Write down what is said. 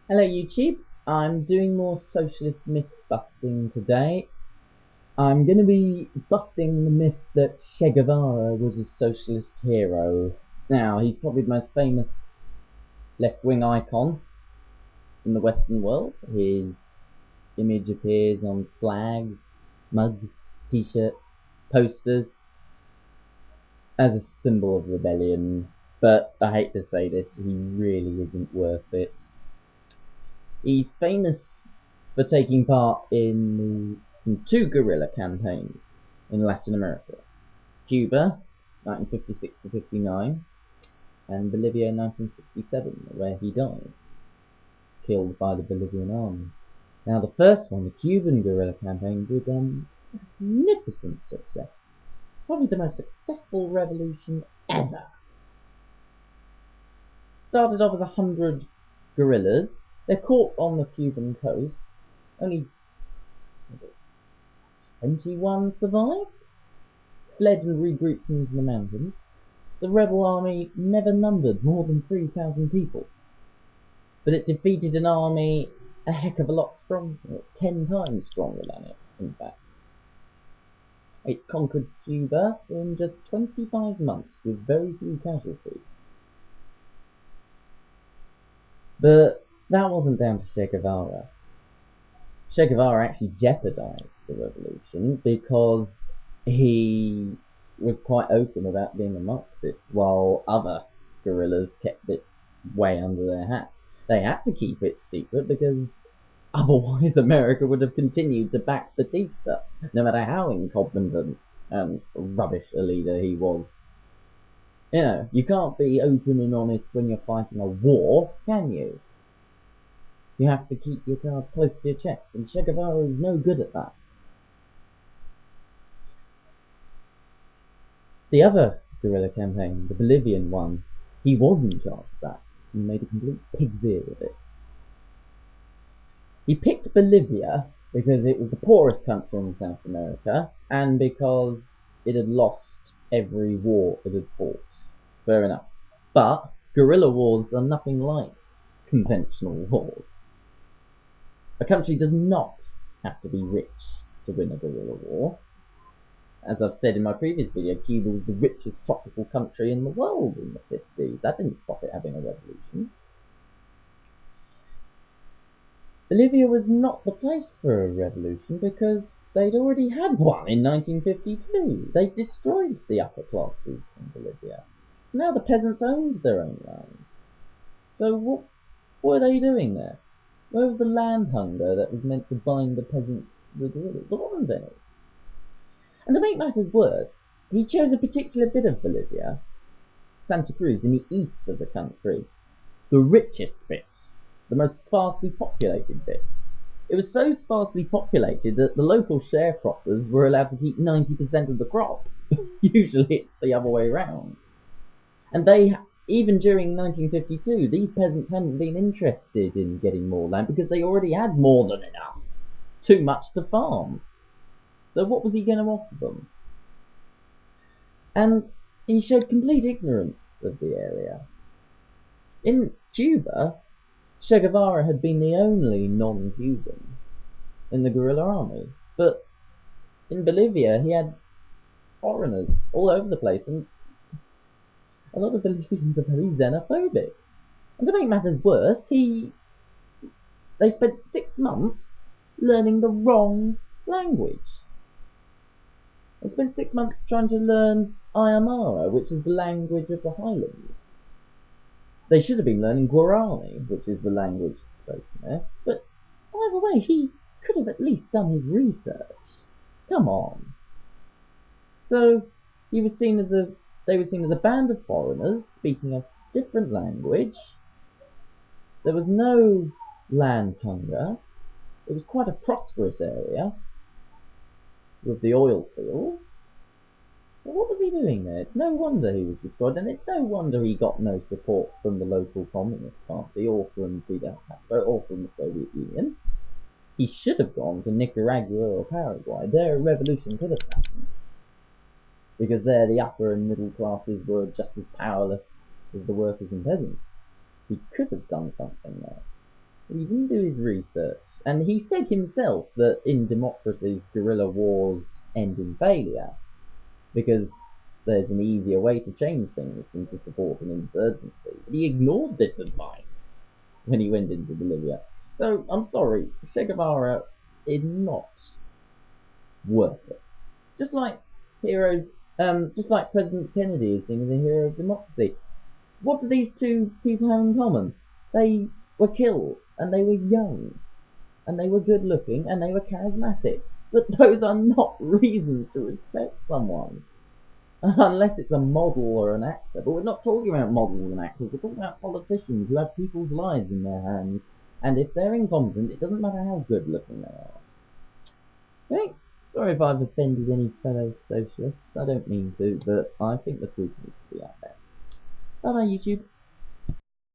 Hello YouTube, I'm doing more socialist myth busting today. I'm going to be busting the myth that Che Guevara was a socialist hero. Now, he's probably the most famous left-wing icon in the Western world. His image appears on flags, mugs, t-shirts, posters as a symbol of rebellion. But I hate to say this, he really isn't worth it. He's famous for taking part in two guerrilla campaigns in Latin America: Cuba, 1956 to 59, and Bolivia, 1967, where he died, killed by the Bolivian army. Now, the first one, the Cuban guerrilla campaign, was a magnificent success. Probably the most successful revolution ever. Started off as 100 guerrillas. They're caught on the Cuban coast. Only 21 survived, fled and regrouped into the mountains. The rebel army never numbered more than 3,000 people, but it defeated an army a heck of a lot stronger, 10 times stronger than it, in fact. It conquered Cuba in just 25 months with very few casualties. But that wasn't down to Che Guevara. Che Guevara actually jeopardized the revolution because he was quite open about being a Marxist, while other guerrillas kept it way under their hat. They had to keep it secret because otherwise America would have continued to back Batista, no matter how incompetent and rubbish a leader he was. You know, you can't be open and honest when you're fighting a war, can you? You have to keep your cards close to your chest, and Che Guevara is no good at that. The other guerrilla campaign, the Bolivian one, he was in charge of that. He made a complete pig's ear of it. He picked Bolivia because it was the poorest country in South America, and because it had lost every war it had fought. Fair enough. But guerrilla wars are nothing like conventional wars. A country does not have to be rich to win a guerrilla war. As I've said in my previous video, Cuba was the richest tropical country in the world in the 50s. That didn't stop it having a revolution. Bolivia was not the place for a revolution because they'd already had one in 1952. They destroyed the upper classes in Bolivia. So now the peasants owned their own land. So what were they doing there? Where was the land hunger that was meant to bind the peasants to the guerrillas? There wasn't any. And to make matters worse, he chose a particular bit of Bolivia, Santa Cruz, in the east of the country, the richest bit, the most sparsely populated bit. It was so sparsely populated that the local sharecroppers were allowed to keep 90% of the crop. Usually it's the other way around. And even during 1952, these peasants hadn't been interested in getting more land because they already had more than enough. Too much to farm. So what was he going to offer them? And he showed complete ignorance of the area. In Cuba, Che Guevara had been the only non-Cuban in the guerrilla army, but in Bolivia he had foreigners all over the place, and a lot of Bolivians are very xenophobic. And to make matters worse, they spent 6 months learning the wrong language. They spent 6 months trying to learn Aymara, which is the language of the highlands. They should have been learning Guarani, which is the language spoken there. But either way, he could have at least done his research. Come on. So they were seen as a band of foreigners speaking a different language. There was no land hunger. It was quite a prosperous area with the oil fields. So what was he doing there? It's no wonder he was destroyed, and it's no wonder he got no support from the local Communist Party, or from Fidel Castro, or from the Soviet Union. He should have gone to Nicaragua or Paraguay. There a revolution could have happened, because there the upper and middle classes were just as powerless as the workers and peasants. He could have done something there. He didn't do his research. And he said himself that in democracies, guerrilla wars end in failure because there's an easier way to change things than to support an insurgency. But he ignored this advice when he went into Bolivia. So I'm sorry, Che Guevara is not worth it. Just like heroes, just like President Kennedy is seen as a hero of democracy. What do these two people have in common? They were killed, and they were young, and they were good looking, and they were charismatic. But those are not reasons to respect someone. Unless it's a model or an actor. But we're not talking about models and actors, we're talking about politicians who have people's lives in their hands. And if they're incompetent, it doesn't matter how good looking they are. Okay? Sorry if I've offended any fellow socialists. I don't mean to, but I think the truth needs to be out there. Bye bye, YouTube.